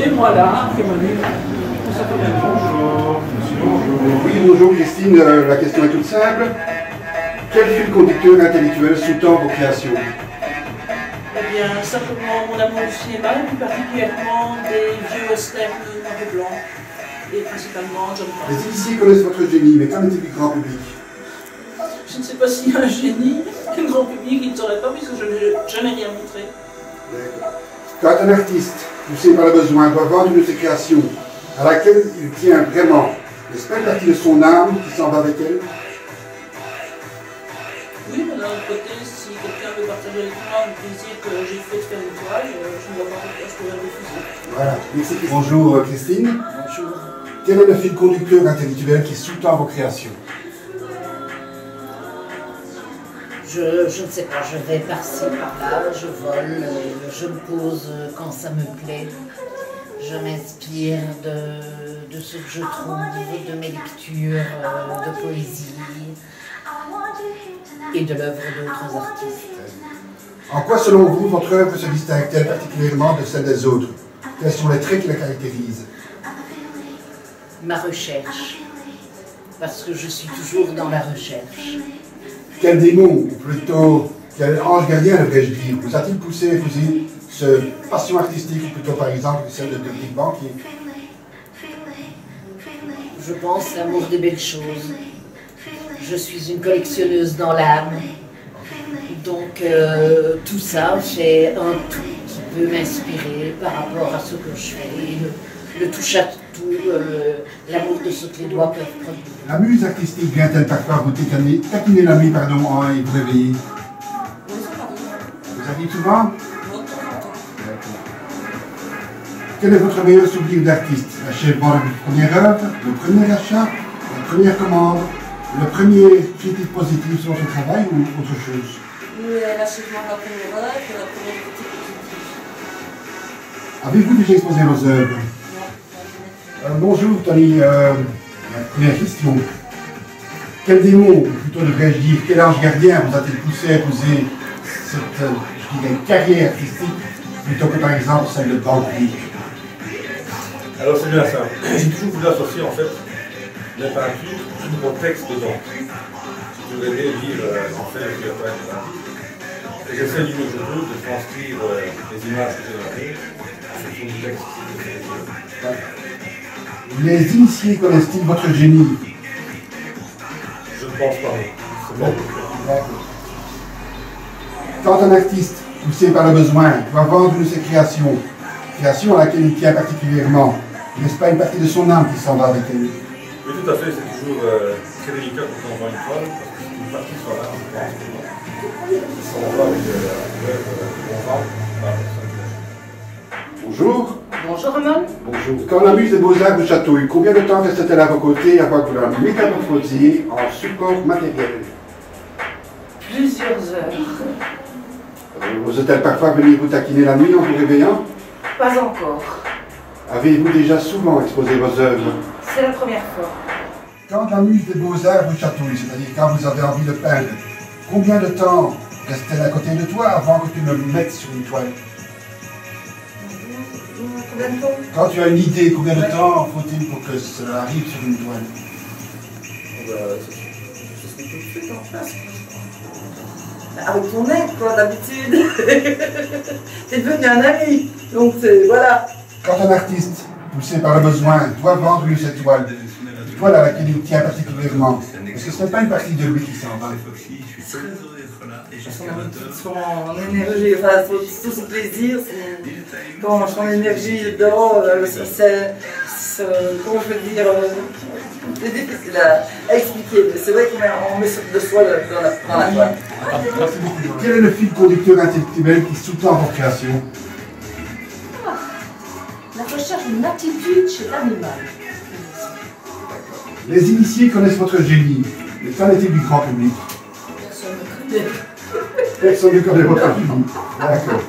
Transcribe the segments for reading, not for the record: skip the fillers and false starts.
C'est moi là, c'est Manu. Bonjour. Oui, bonjour Christine, la question est toute simple. Quel fil conducteur intellectuel sous-tend vos créations? Eh bien, simplement mon amour du cinéma, et plus particulièrement des vieux westerns noir et blanc, et principalement John Les Ford. initiés connaissent votre génie, mais qu'en est-il du grand public? Je ne sais pas s'il y a un génie, le grand public, il ne saurait pas, puisque je n'ai jamais rien montré. Quand un artiste, poussé par le besoin, doit vendre une de ses créations, à laquelle il tient vraiment, n'est-ce pas une partie de son âme qui s'en va avec elle? Oui, mais d'un autre côté, si quelqu'un veut partager avec moi le plaisir que j'ai fait de faire une toile, je ne vois pas pourquoi je pourrais refuser. Voilà. Merci. Bonjour Christine. Bonjour. Quel est le fil conducteur intellectuel qui sous-tend vos créations? Je ne sais pas, je vais par-ci, par-là, je vole, je me pose quand ça me plaît. Je m'inspire de ce que je trouve, de mes lectures, de poésie et de l'œuvre d'autres artistes. En quoi, selon vous, votre œuvre se distingue-t-elle particulièrement de celle des autres? Quels sont les traits qui la caractérisent? Ma recherche, parce que je suis toujours dans la recherche. Quel démon, ou plutôt quel ange gardien, devrais-je dire, vous a-t-il poussé à épouser cette passion artistique, ou plutôt par exemple celle de Dominique Banquier? Je pense l'amour des belles choses. Je suis une collectionneuse dans l'âme. Donc tout ça fait un tout qui peut m'inspirer par rapport à ce que je fais. Le touche à tout, l'amour de ce que les doigts peuvent produire. La muse artistique vient-elle parfois vous taquiner la nuit, pardon, et vous réveiller? Vous arrive souvent? Quel est votre meilleur souvenir d'artiste? L'achèvement de votre première œuvre, le premier achat, la première commande, le premier critique positif sur votre travail ou autre chose? L'achèvement de la première œuvre et la première critique positive. Avez-vous déjà exposé vos œuvres? Bonjour Tony, première question. Quel démon, ou plutôt devrais-je dire, quel ange gardien vous a-t-il poussé à épouser cette, je dirais, carrière artistique plutôt que par exemple celle de Banquier? Alors c'est bien ça. J'ai toujours voulu associer en fait les peintures au texte dedans. Si vous aimez lire en fait le peintre, et j'essaie du mieux que je peux de transcrire les images que j'ai dans la tête en fonction du texte. Les initiés connaissent-ils votre génie? Je ne pense pas. C'est bon. Quand un artiste, poussé par le besoin, doit vendre une de ses créations, création à laquelle il tient particulièrement, n'est-ce pas une partie de son âme qui s'en va avec elle? Oui, tout à fait, c'est toujours très délicat quand on vend une toile, parce que c'est une partie sur l'âme, je pense. Ils s'en vont avec l'œuvre qu'on vend par la personne. Bonjour. Bonjour Ramon. Bonjour. Quand la muse des Beaux-Arts vous chatouille, combien de temps reste-t-elle à vos côtés avant que vous la métamorphosiez en support matériel? Plusieurs heures. Osent-elle parfois venir vous taquiner la nuit en vous réveillant? Pas encore. Avez-vous déjà souvent exposé vos œuvres? C'est la première fois. Quand la muse des Beaux-Arts vous chatouille, c'est-à-dire quand vous avez envie de peindre, combien de temps reste-t-elle à côté de toi avant que tu ne le mettes sur une toile? Combien de temps? Quand tu as une idée, combien de temps faut-il pour que cela arrive sur une toile? C'est tout de suite en place. Avec ton aide, quoi, d'habitude. T'es devenu un ami. Donc, voilà. Quand un artiste, poussé par le besoin, doit vendre une de ses toiles, une toile à laquelle il tient particulièrement, est-ce que ce n'est pas une partie de lui qui s'en va? Son énergie, enfin, tout son plaisir, quand son énergie dedans, c'est, comment je veux dire, c'est difficile à expliquer, mais c'est vrai qu'on met de soi dans la toile. Quel est le fil conducteur intellectuel qui sous-tend vos créations? La recherche d'une attitude chez l'animal. Les initiés connaissent votre génie, mais qu'en est-il du grand public? Personne ne connaît. Personne ne connaît votre génie. D'accord.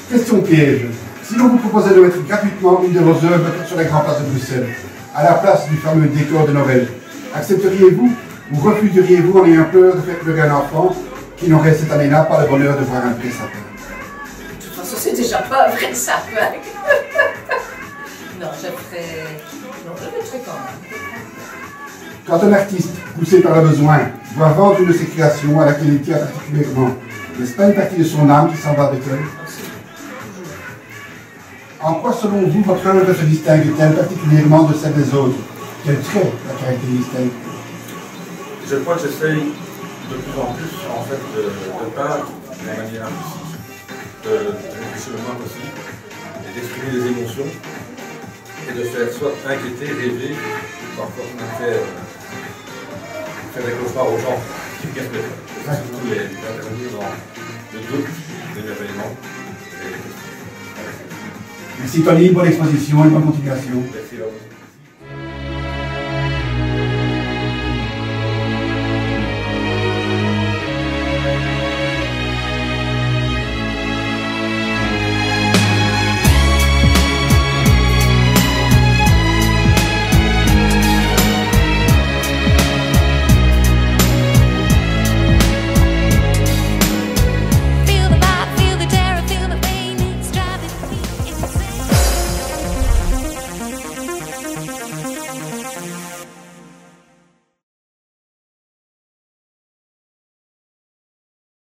Question piège. Si l'on vous proposait de mettre gratuitement une de vos œuvres sur la grande place de Bruxelles, à la place du fameux décor de Noël, accepteriez-vous ou refuseriez-vous en ayant peur de faire pleurer un enfant qui n'aurait cette année-là pas le bonheur de voir un vrai sapin? De toute façon, c'est déjà pas un vrai sapin. Quand un artiste, poussé par le besoin, doit vendre une de ses créations à laquelle il tient particulièrement, n'est-ce pas une partie de son âme qui s'en va avec elle? En quoi, selon vous, votre œuvre se distingue-t-elle particulièrement de celle des autres? Quel trait la caractérise-t-elle? Je crois que j'essaye de plus en plus, en fait, de peindre de manière artistique, de réfléchir le moins possible, et d'exprimer des émotions, et de faire soit inquiéter, rêver, parfois faire des cauchemars aux gens qui regardent le film. Surtout les intervenir dans le doute, l'émerveillement. Merci Tony, bonne exposition et bonne continuation. Merci à vous.